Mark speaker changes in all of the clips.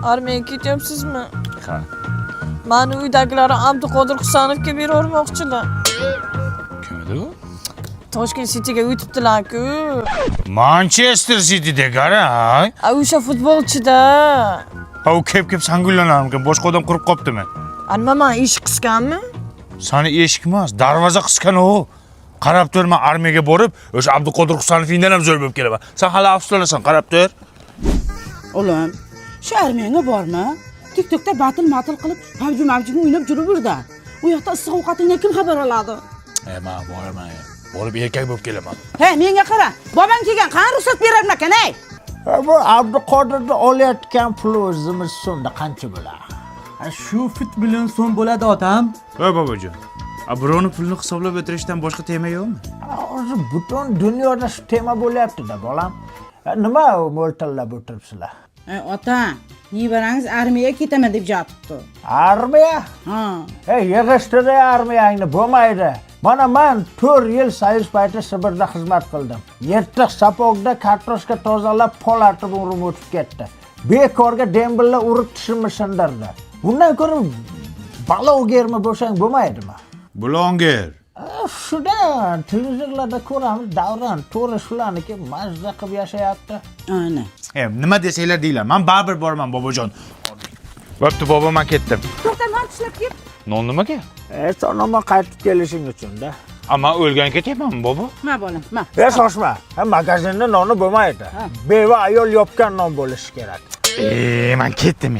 Speaker 1: Armiyaga ketyapsizmi?
Speaker 2: Ha.
Speaker 1: Mani uydagilar Abduqodir Husanovga bermoqchilar.
Speaker 2: Kim edi u?
Speaker 1: Toshkent City'ga o'tibdilar-ku.
Speaker 2: Manchester City'da qara.
Speaker 1: O'sha futbolchida.
Speaker 2: Ha, u kep sangullanar, boshqa odam qurib qopdimi?
Speaker 1: Nima, men eshik qisganmi?
Speaker 2: Sani eshik emas, darvoza qisgan u. Qarab tur, men armiyaga borib, o'sha Abduqodir Husanovdan ham zo'r bo'lib kelaman. Sen hali afsuslanasan, qarab tur.
Speaker 3: Oğlum, şu armiyanga borma. TikTok'ta batıl qilib, PUBG o'ynab yuraverdi. U yoqda issiq ovqatingdan kim xabar oladi?
Speaker 2: Men boraman. Borib erkak bo'lib kelaman.
Speaker 3: He, menga qara. Bobang kelgan, qani ruxsat berarmikan, ey?
Speaker 4: Bu Abduqodirni olayotgan pul o'zimiz so'mda qancha bo'ladi?
Speaker 5: Shu fit million so'm bo'ladi otam.
Speaker 2: Voy bobojon. Birovni pulni hisoblab o'tirishdan boshqa tema yo'qmi?
Speaker 4: Hozir butun dunyoda shu tema bo'lyapti-da, bolam. Nima mo'ltallab o'tiribsizlar?
Speaker 3: Ota, nevarangiz armiyaga ketaman deb jotibdi.
Speaker 4: Armiya?
Speaker 3: Ha.
Speaker 4: Yig'ishtirdi armiyangni, bo'lmaydi. Mana men 4 yil soyuz payti Sibirda xizmat qildim. Yirtiq sapogda kartoshka tozalab polatib urib o'tib ketdi. Bekorga dembillar urib tishimni sindirdi. Bundan ko'ra balog'ermi bo'lsang bo'lmaydimi?
Speaker 2: Blonger.
Speaker 4: Shundan televizorlarda ko'ramiz, Davron to'g'ri shularniki mazza qilib yashayapti.
Speaker 3: Aynan.
Speaker 2: Nima desanglar deylar. Men baribir boraman bobojon. Bo'pti, bobo, men ketdim.
Speaker 3: To'xta, non tishlab ket.
Speaker 2: Non nimaga?
Speaker 4: Sonoma qaytib kelishing uchun-da.
Speaker 2: Amma o'lgan ketyapmanmi, bobo?
Speaker 3: Ma bolam, ma.
Speaker 4: Shoshma. Magazinda noni bo'lmaydi. Beva ayol yopgan non bo'lishi kerak.
Speaker 2: Men ketdim.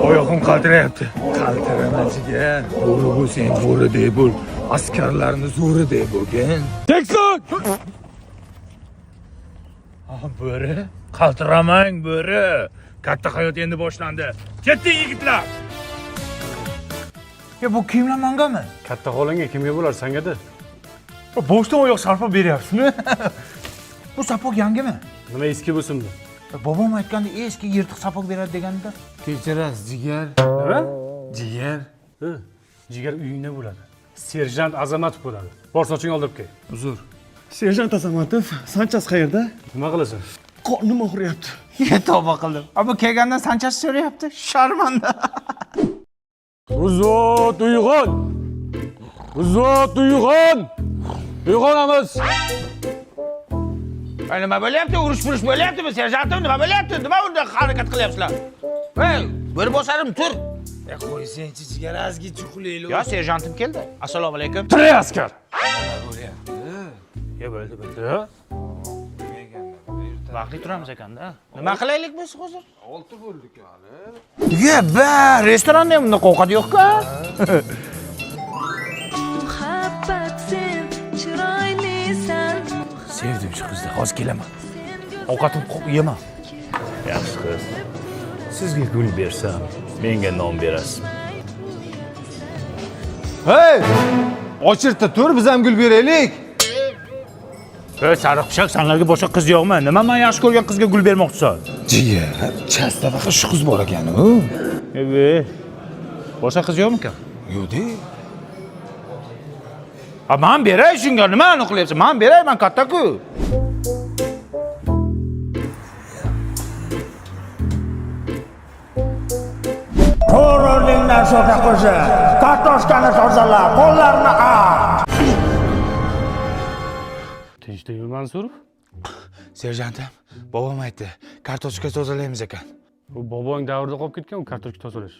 Speaker 2: Oyog'im qaltirayapti.
Speaker 5: Qaltirama jigar. Bo'ri bo'lsang bo'riday bo'l. Askarlarni zo'riday bo'lgin.
Speaker 2: Tekson! Bo'ri, qaltiramang bo'ri. Katta hayot endi boshlandi. Ketdik yigitlar. Bu kiyimlar mangami?
Speaker 6: Katta xolangga kimga bo'lar, sanga-da?
Speaker 2: Boshdan oyoq sarflab beryapsizmi? Bu sapog yangimi?
Speaker 6: Nima eski bo'lsin-da?
Speaker 2: Bobom aytganda eski yirtiq sapog beradi deganda.
Speaker 5: Kechirasiz jigar.
Speaker 6: Nima?
Speaker 5: Jigar.
Speaker 6: Jigar uyingda bo'ladi. Serjant Azamatov bo'ladi. Bor soching oldirib kel.
Speaker 5: Uzr. Serjant Azamatov, Sanchas qayerda?
Speaker 6: Nima qilasan?
Speaker 5: Qornim og'riyapti.
Speaker 2: Tavba qildim. Ammo kelgandan sanchasi so'rayapti. Sharmanda.
Speaker 6: Uzot uyg'on! Uzot uyg'on! Uyg'onamiz!
Speaker 2: Nima bo'lyapti? Urush bo'lyaptimi? Serjantim, nima bo'lyapti? Nima bunda harakat qilyapsizlar? Hey, bir bosarim tur.
Speaker 5: Qo'ysangchi jigar, azgicha uxlaylik.
Speaker 2: Yo, serjantim keldi. Assalomu alaykum.
Speaker 6: Tiray askar!
Speaker 2: Bo'ldi.
Speaker 6: Bo'ldi.
Speaker 2: Vaqtli turamiz ekanda. Nima qilaylik biz hozir?
Speaker 5: 6 bo'ldik hali.
Speaker 2: Restoranda ham bunaqa ovqat yo'q-ku.
Speaker 7: Muhabbat sen chiroylisan.
Speaker 2: Sevdim shu qizni. Hozir kelaman. Ovqatim yema.
Speaker 6: Yaxshi qiz. Sizga gul bersam, menga non berasiz.
Speaker 5: Hey! Ochirta tur, biz ham gul beraylik.
Speaker 2: Sariq pishaq, senlarga boshqa qiz yo'qmi? Nima men yaxshi ko'rgan qizga gul bermoqchisan?
Speaker 5: Jigar, chastada shu qiz bor ekan-ku.
Speaker 2: Boshqa qiz yo'qmi-kan?
Speaker 5: Yo'q-de.
Speaker 2: Men beray shunga, nimani qilyapsan? Men beray, men katta-ku.
Speaker 4: To'g'rilikdan so'ta qo'shi. Kartoshkani tozala, qo'llarni art.
Speaker 6: Tinchlikmi, Mansurov?
Speaker 2: Serjantim, bobom aytdi, kartoshka tozalaymiz ekan.
Speaker 6: Bu bobong davrida qolib ketgan u kartoshka tozalash.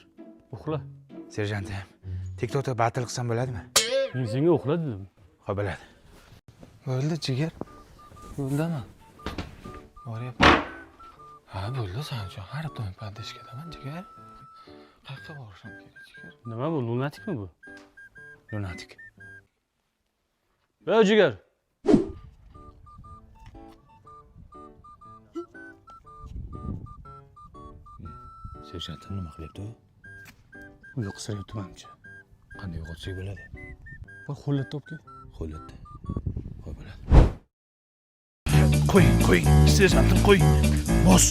Speaker 6: Uxla.
Speaker 2: Serjantim, TikTokda battle qilsam bo'ladimi?
Speaker 6: Men senga uxla dedim.
Speaker 2: Xo'p, bo'ladi.
Speaker 5: Bo'ldi jigar. Bo'ldimi? Boryapti. Ha, bo'ldi, sen uchun har doim pandashkadaman jigar. Qayerga borishim kerak jigar?
Speaker 6: Nima bu, lunatikmi bu?
Speaker 2: Lunatik.
Speaker 6: Ey jigar.
Speaker 2: Serjantim nima qilyapti u?
Speaker 6: Uyqusirayapti menimcha.
Speaker 2: Qanday yo'qotsak bo'ladi?
Speaker 6: Voy, xo'llatda olib kel.
Speaker 2: Qo'llatda. Qo'y bo'ladi. Qo'ying. Serjantim qo'ying. Bos.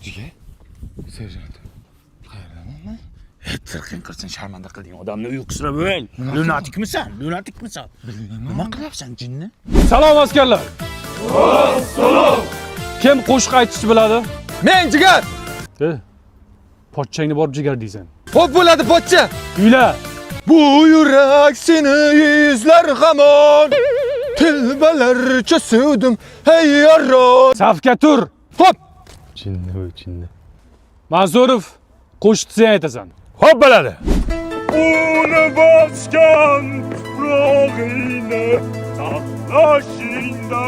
Speaker 5: Jigar. Serjant. Qayerdaman?
Speaker 2: Tirqin qilsin, sharmanda qilding odamni uyqusira bo'l. Lunatikmisan? Lunatikmisan? Nima qilyapsan, jinni?
Speaker 6: Salom askarlar. Salom. Kim qo'shiq aytishni biladi?
Speaker 5: Men Jigar.
Speaker 6: Pochchangni borib jigar deysan.
Speaker 5: Xo'p bo'ladi, pochcha.
Speaker 6: Uyla.
Speaker 5: Bu yurak seni izler hamon. Tilbalarcha sevdim hey yaron.
Speaker 6: Safga tur.
Speaker 5: Hop.
Speaker 6: Chinni. Mansurov, qo'shiqni sen aytasan.
Speaker 2: Xo'p bo'ladi.
Speaker 8: Uni bosgan tuprog'ingni saqlashingda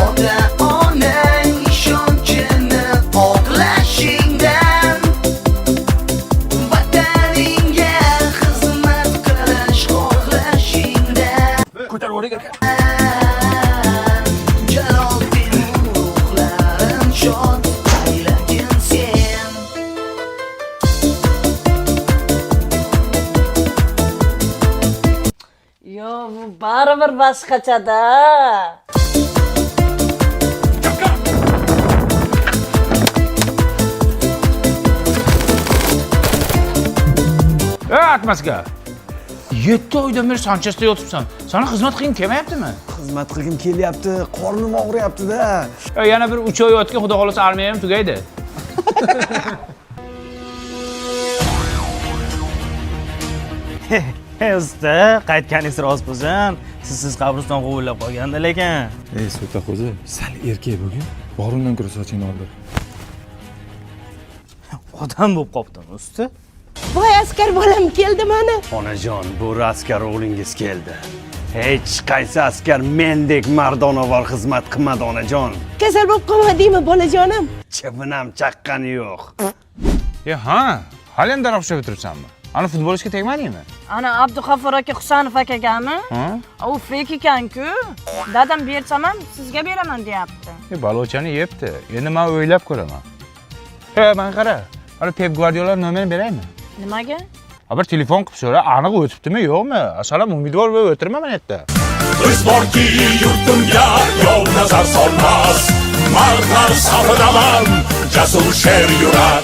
Speaker 9: Ota-onang ishonchini oqlashingdan Vataningga xizmat qilish xohlashingdan
Speaker 2: Ko'tar o'rga.
Speaker 9: Jaloldin ruhlarim shod aylagin sen
Speaker 1: Yo, bu baribir boshqachada.
Speaker 2: Atmaska. 7 oydan beri Sanchesda yotibsan. Sana xizmat qilging kelmayaptimi?
Speaker 10: Xizmat qilgim kelyapti, qornim og'riyapti-da.
Speaker 2: Yana bir 3 oy yotgan, xudo xolasa armiya ham tugaydi.
Speaker 11: Usta, qaytganingiz rost bo'lsin. Sizsiz qabriston g'uvillab qolganda lekin.
Speaker 5: Ey So'taqo'zi, sal erkak bo'lgin. Borundan ko'ra sochingni oldir.
Speaker 11: Odam bo'lib qoptimi, usta?
Speaker 3: Voy askar bolam keldi mana.
Speaker 8: Onajon, bu askar o'g'lingiz keldi. Hech qaysi askar mendek mardonavor xizmat qilmadi onajon.
Speaker 3: Kasal bo'lib qolmadingmi bolajonim?
Speaker 8: Chibinam chaqqani yo'q.
Speaker 2: Ha, hali ham daraxtga o'tiribsanmi? Ana futbolchiga tegmadingmi?
Speaker 1: Ana Abduxafor aka Husanov akagami? U fek ekan-ku. Dadam bersam ham sizga beraman deyapti.
Speaker 2: Balochani yebdi. Endi men o'ylab ko'raman. Men qara. Ana Pep Guardiola nomerini beraymi?
Speaker 1: Nimaga?
Speaker 2: Bir telefon qilib so'ra, aniq o'tibdimi, yo'qmi? Asalom umidvor bo'lib o'tirma men yerda.
Speaker 8: Biz borki yurtimga yov nazar solmas. Mardlar safidaman, jasur sher yurar.